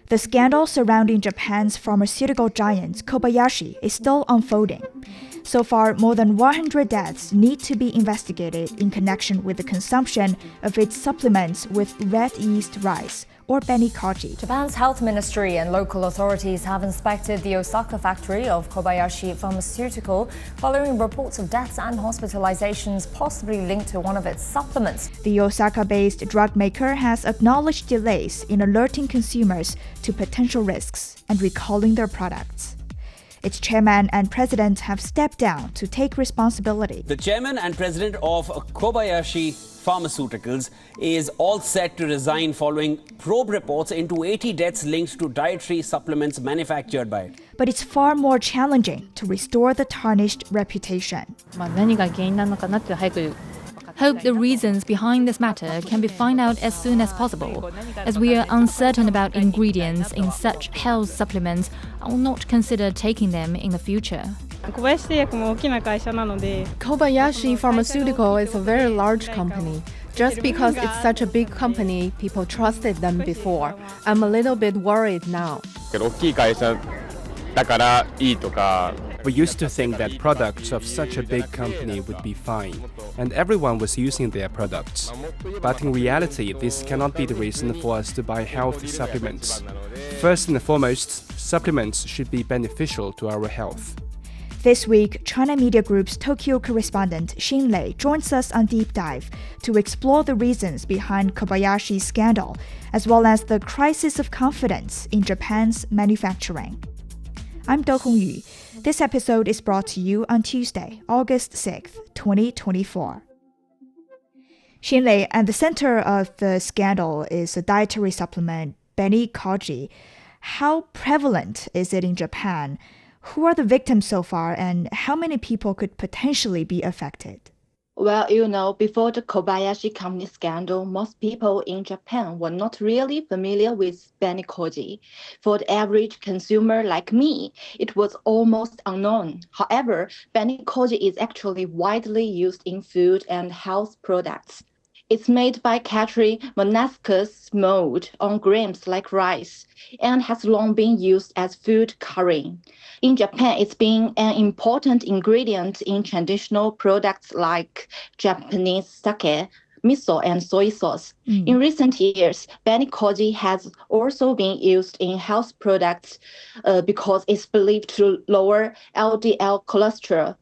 The scandal surrounding Japan's pharmaceutical giant Kobayashi is still unfolding. So far, more than 100 deaths need to be investigated in connection with the consumption of its supplements with red yeast rice, or beni-koji. Japan's health ministry and local authorities have inspected the Osaka factory of Kobayashi Pharmaceutical following reports of deaths and hospitalizations possibly linked to one of its supplements. The Osaka-based drug maker has acknowledged delays in alerting consumers to potential risks and recalling their products. Its chairman and president have stepped down to take responsibility. The chairman and president of Kobayashi Pharmaceuticals is all set to resign following probe reports into 80 deaths linked to dietary supplements manufactured by it. But it's far more challenging to restore the tarnished reputation. Hope the reasons behind this matter can be found out as soon as possible. As we are uncertain about ingredients in such health supplements, I will not consider taking them in the future. Kobayashi Pharmaceutical is a very large company. Just because it's such a big company, people trusted them before. I'm a little bit worried now. We used to think that products of such a big company would be fine, and everyone was using their products. But in reality, this cannot be the reason for us to buy health supplements. First and foremost, supplements should be beneficial to our health. This week, China Media Group's Tokyo correspondent Xin Lei joins us on Deep Dive to explore the reasons behind Kobayashi's scandal, as well as the crisis of confidence in Japan's manufacturing. I'm Do Hongyu. This episode is brought to you on Tuesday, August 6th, 2024. Xin Lei, at the center of the scandal is a dietary supplement, beni-koji. How prevalent is it in Japan? Who are the victims so far, and how many people could potentially be affected? Well, before the Kobayashi company scandal, most people in Japan were not really familiar with beni-koji. For the average consumer like me, it was almost unknown. However, beni-koji is actually widely used in food and health products. It's made by catching molasses mold on grains like rice and has long been used as food coloring. In Japan, it's been an important ingredient in traditional products like Japanese sake, miso, and soy sauce. In recent years, beni-koji has also been used in health products because it's believed to lower LDL cholesterol,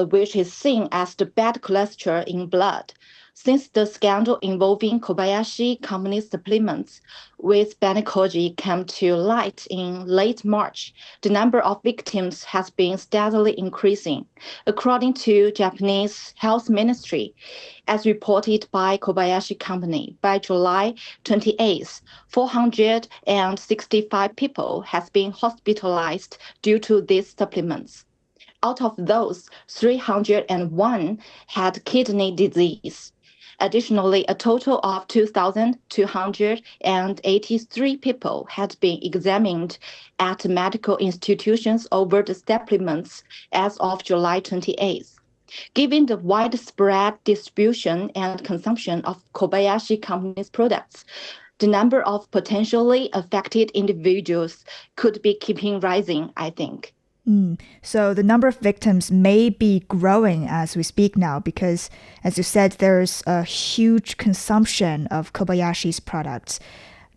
which is seen as the bad cholesterol in blood. Since the scandal involving Kobayashi company supplements with beni-koji came to light in late March, the number of victims has been steadily increasing. According to Japanese Health Ministry, as reported by Kobayashi company, by July 28th, 465 people has been hospitalized due to these supplements. Out of those, 301 had kidney disease. Additionally, a total of 2,283 people had been examined at medical institutions over the supplements as of July 28th. Given the widespread distribution and consumption of Kobayashi company's products, the number of potentially affected individuals could be keeping rising, I think. So the number of victims may be growing as we speak now because, as you said, there's a huge consumption of Kobayashi's products.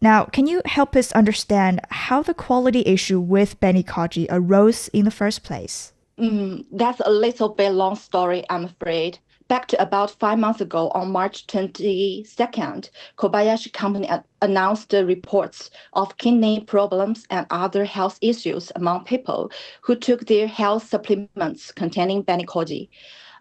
Now, can you help us understand how the quality issue with beni-koji arose in the first place? That's a little bit long story, I'm afraid. Back to about 5 months ago, on March 22nd, Kobayashi company announced the reports of kidney problems and other health issues among people who took their health supplements containing beni-koji.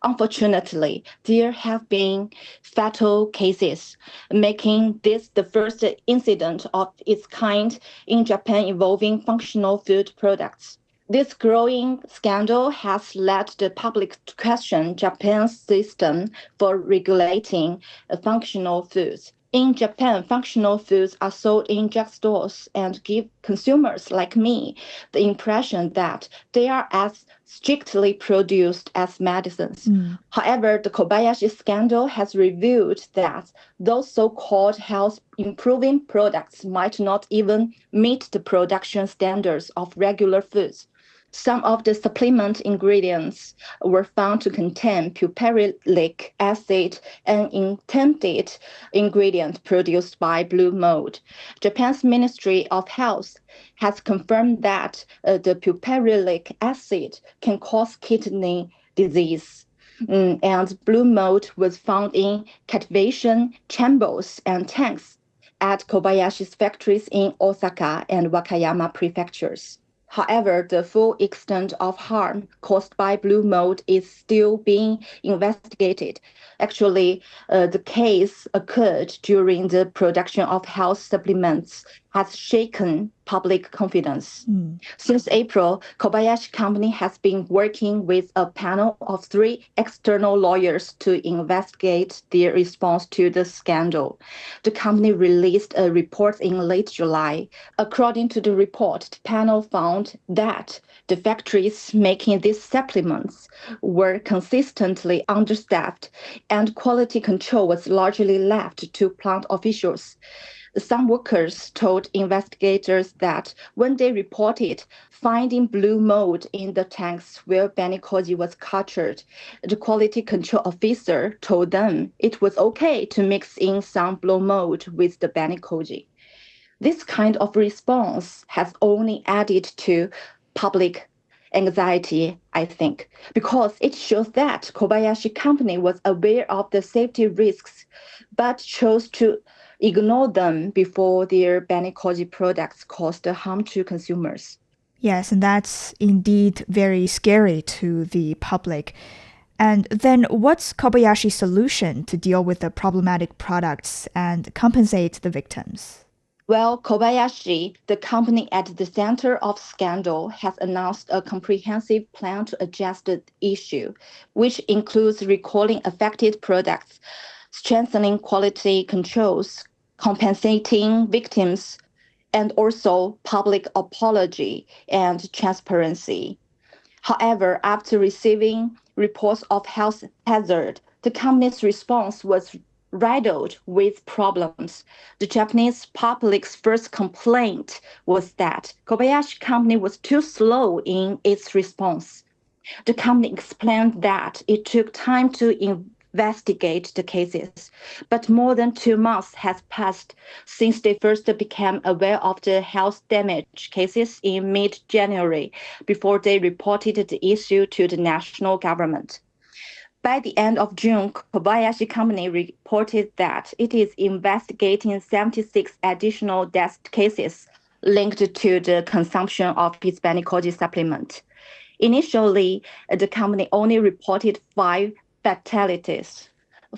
Unfortunately, there have been fatal cases, making this the first incident of its kind in Japan involving functional food products. This growing scandal has led the public to question Japan's system for regulating functional foods. In Japan, functional foods are sold in drugstores and give consumers like me the impression that they are as strictly produced as medicines. However, the Kobayashi scandal has revealed that those so-called health-improving products might not even meet the production standards of regular foods. Some of the supplement ingredients were found to contain puperylic acid, an intended ingredient produced by blue mold. Japan's Ministry of Health has confirmed that the puperylic acid can cause kidney disease. And blue mold was found in cultivation chambers and tanks at Kobayashi's factories in Osaka and Wakayama prefectures. However, the full extent of harm caused by blue mold is still being investigated. Actually, the case occurred during the production of health supplements has shaken public confidence. Since April, Kobayashi Company has been working with a panel of 3 external lawyers to investigate their response to the scandal. The company released a report in late July. According to the report, the panel found that the factories making these supplements were consistently understaffed and quality control was largely left to plant officials. Some workers told investigators that when they reported finding blue mold in the tanks where beni-koji was cultured, the quality control officer told them it was okay to mix in some blue mold with the beni-koji. This kind of response has only added to public anxiety, I think, because it shows that Kobayashi Company was aware of the safety risks, but chose to ignore them before their beni-koji products caused harm to consumers. Yes, and that's indeed very scary to the public. And then what's Kobayashi's solution to deal with the problematic products and compensate the victims? Well, Kobayashi, the company at the center of scandal, has announced a comprehensive plan to address the issue, which includes recalling affected products, strengthening quality controls, compensating victims, and also public apology and transparency. However, after receiving reports of health hazard, the company's response was riddled with problems. The Japanese public's first complaint was that Kobayashi Company was too slow in its response. The company explained that it took time to investigate the cases, but more than 2 months has passed since they first became aware of the health damage cases in mid-January before they reported the issue to the national government. By the end of June, Kobayashi Company reported that it is investigating 76 additional death cases linked to the consumption of its beni-koji supplement. Initially, the company only reported 5 fatalities.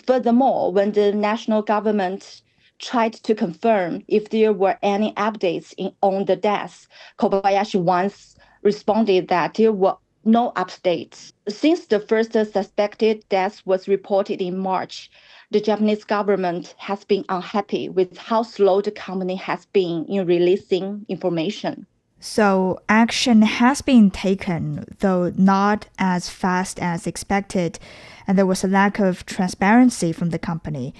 Furthermore, when the national government tried to confirm if there were any updates on the deaths, Kobayashi once responded that there were no updates. Since the first suspected death was reported in March, the Japanese government has been unhappy with how slow the company has been in releasing information. So action has been taken, though not as fast as expected, and there was a lack of transparency from the company.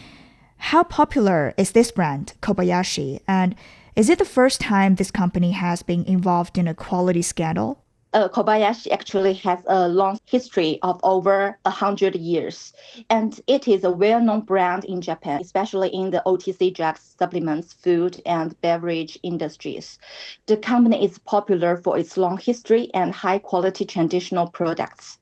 How popular is this brand, Kobayashi, and is it the first time this company has been involved in a quality scandal? Kobayashi actually has a long history of over 100 years, and it is a well-known brand in Japan, especially in the OTC drugs, supplements, food, and beverage industries. The company is popular for its long history and high-quality traditional products.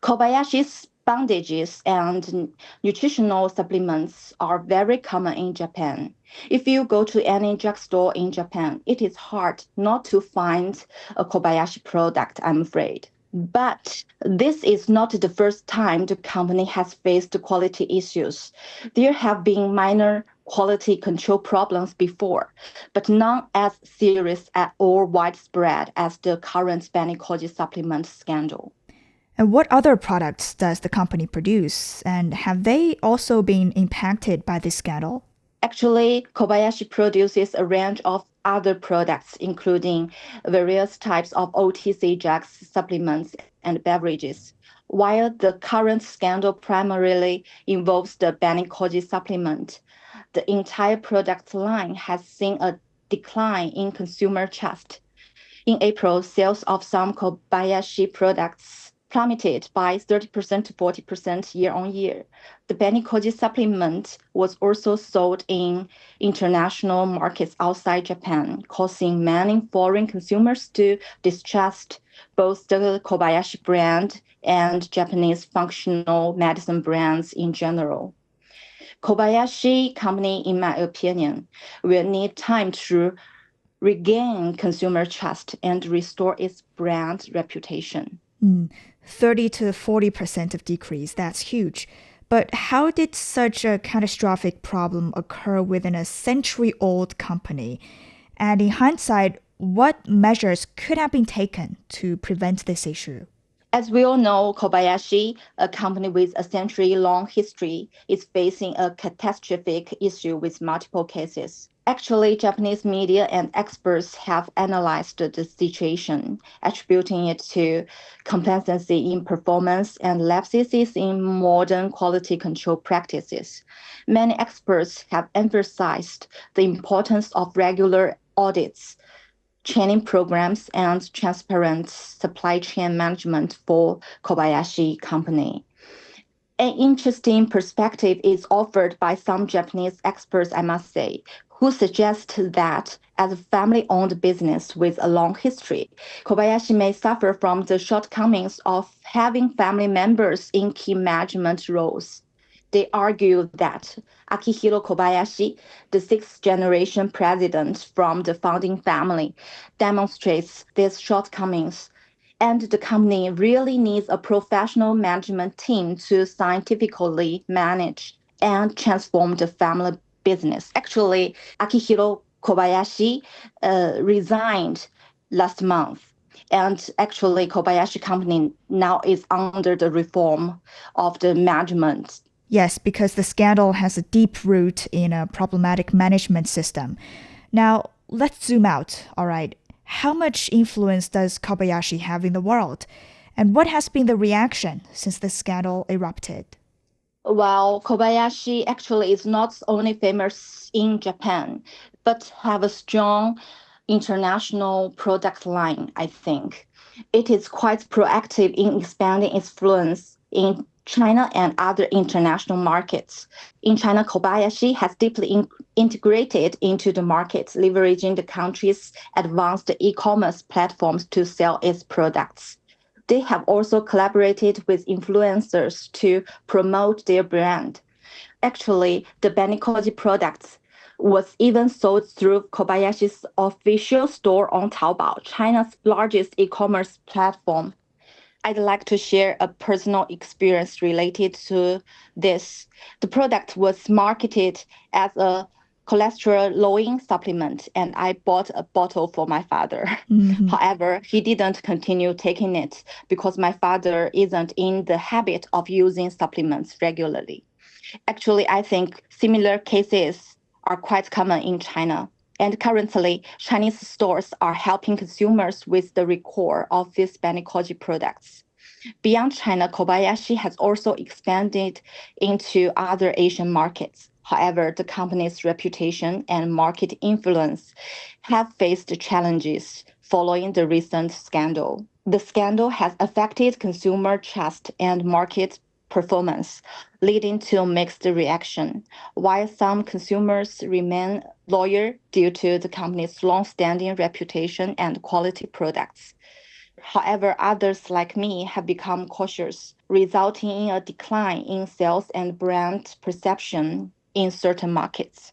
Kobayashi's bandages and nutritional supplements are very common in Japan. If you go to any drugstore in Japan, it is hard not to find a Kobayashi product, I'm afraid. But this is not the first time the company has faced quality issues. There have been minor quality control problems before, but none as serious or widespread as the current beni-koji supplement scandal. And what other products does the company produce? And have they also been impacted by this scandal? Actually, Kobayashi produces a range of other products, including various types of OTC drugs, supplements, and beverages. While the current scandal primarily involves the beni-koji supplement, the entire product line has seen a decline in consumer trust. In April, sales of some Kobayashi products plummeted by 30% to 40% year on year. The beni-koji supplement was also sold in international markets outside Japan, causing many foreign consumers to distrust both the Kobayashi brand and Japanese functional medicine brands in general. Kobayashi Company, in my opinion, will need time to regain consumer trust and restore its brand reputation. 30 to 40% of decrease, that's huge. But how did such a catastrophic problem occur within a century-old company? And in hindsight, what measures could have been taken to prevent this issue? As we all know, Kobayashi, a company with a century-long history, is facing a catastrophic issue with multiple cases. Actually, Japanese media and experts have analyzed the situation, attributing it to complacency in performance and lapses in modern quality control practices. Many experts have emphasized the importance of regular audits, training programs, and transparent supply chain management for Kobayashi Company. An interesting perspective is offered by some Japanese experts, I must say, who suggest that as a family-owned business with a long history, Kobayashi may suffer from the shortcomings of having family members in key management roles. They argue that Akihiro Kobayashi, the sixth-generation president from the founding family, demonstrates these shortcomings, and the company really needs a professional management team to scientifically manage and transform the family business. Actually, Akihiro Kobayashi resigned last month. And actually, Kobayashi Company now is under the reform of the management. Yes, because the scandal has a deep root in a problematic management system. Now, let's zoom out, all right? How much influence does Kobayashi have in the world? And what has been the reaction since the scandal erupted? Well, Kobayashi actually is not only famous in Japan, but have a strong international product line, I think. It is quite proactive in expanding its influence in China and other international markets. In China, Kobayashi has deeply integrated into the market, leveraging the country's advanced e-commerce platforms to sell its products. They have also collaborated with influencers to promote their brand. Actually, the beni-koji products was even sold through Kobayashi's official store on Taobao, China's largest e-commerce platform. I'd like to share a personal experience related to this. The product was marketed as a cholesterol-lowering supplement, and I bought a bottle for my father. However, he didn't continue taking it because my father isn't in the habit of using supplements regularly. Actually, I think similar cases are quite common in China. And currently, Chinese stores are helping consumers with the recall of these beni-koji products. Beyond China, Kobayashi has also expanded into other Asian markets. However, the company's reputation and market influence have faced challenges following the recent scandal. The scandal has affected consumer trust and market performance, leading to mixed reaction. While some consumers remain loyal due to the company's long-standing reputation and quality products. However, others like me have become cautious, resulting in a decline in sales and brand perception in certain markets.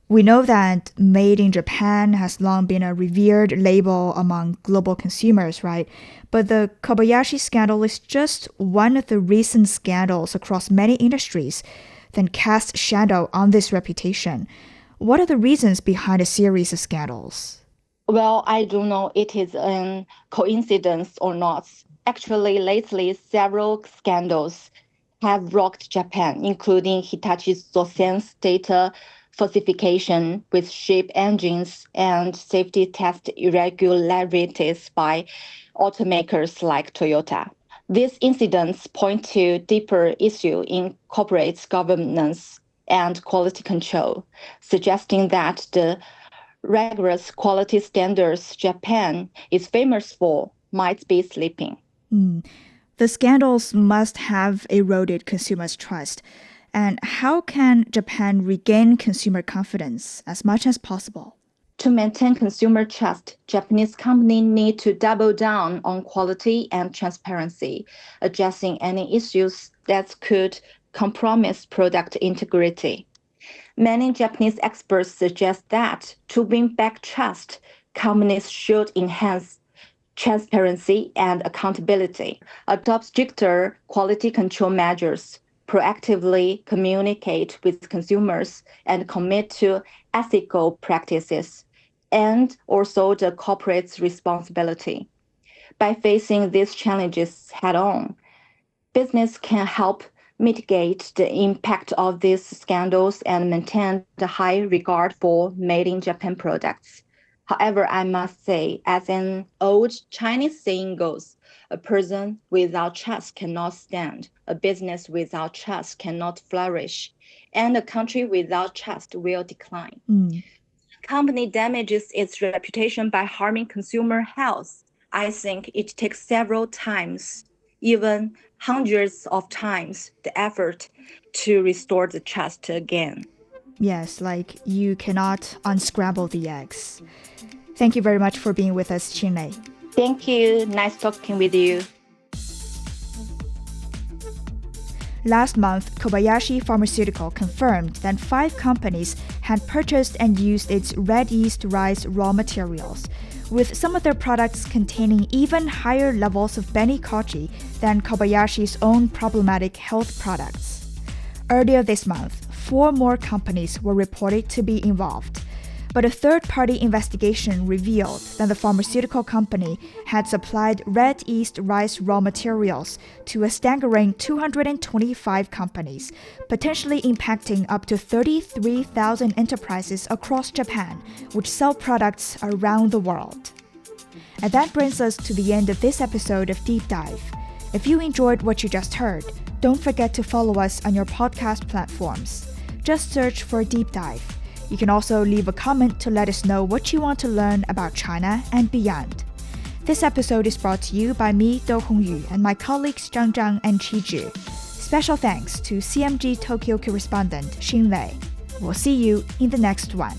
We know that Made in Japan has long been a revered label among global consumers, right? But the Kobayashi scandal is just one of the recent scandals across many industries that cast shadow on this reputation. What are the reasons behind a series of scandals? Well, I don't know it is a coincidence or not. Actually, lately, several scandals have rocked Japan, including Hitachi Zosen's data falsification with ship engines and safety test irregularities by automakers like Toyota. These incidents point to deeper issues in corporate governance and quality control, suggesting that the rigorous quality standards Japan is famous for might be slipping. The scandals must have eroded consumers' trust. And how can Japan regain consumer confidence as much as possible? To maintain consumer trust, Japanese companies need to double down on quality and transparency, addressing any issues that could compromise product integrity. Many Japanese experts suggest that to win back trust, companies should enhance transparency and accountability, adopt stricter quality control measures, proactively communicate with consumers, and commit to ethical practices, and also the corporate's responsibility. By facing these challenges head-on, business can help mitigate the impact of these scandals and maintain the high regard for made-in-Japan products. However, I must say, as an old Chinese saying goes, a person without trust cannot stand, a business without trust cannot flourish, and a country without trust will decline. A company damages its reputation by harming consumer health. I think it takes several times, even hundreds of times, the effort to restore the trust again. Yes, like you cannot unscramble the eggs. Thank you very much for being with us, Xin Lei. Thank you. Nice talking with you. Last month, Kobayashi Pharmaceutical confirmed that 5 companies had purchased and used its red yeast rice raw materials, with some of their products containing even higher levels of beni-koji than Kobayashi's own problematic health products. Earlier this month, 4 more companies were reported to be involved. But a third-party investigation revealed that the pharmaceutical company had supplied red yeast rice raw materials to a staggering 225 companies, potentially impacting up to 33,000 enterprises across Japan, which sell products around the world. And that brings us to the end of this episode of Deep Dive. If you enjoyed what you just heard, don't forget to follow us on your podcast platforms. Just search for Deep Dive. You can also leave a comment to let us know what you want to learn about China and beyond. This episode is brought to you by me, Do Hongyu, and my colleagues Zhang Zhang and Qi Zhi. Special thanks to CMG Tokyo correspondent Xin Lei. We'll see you in the next one.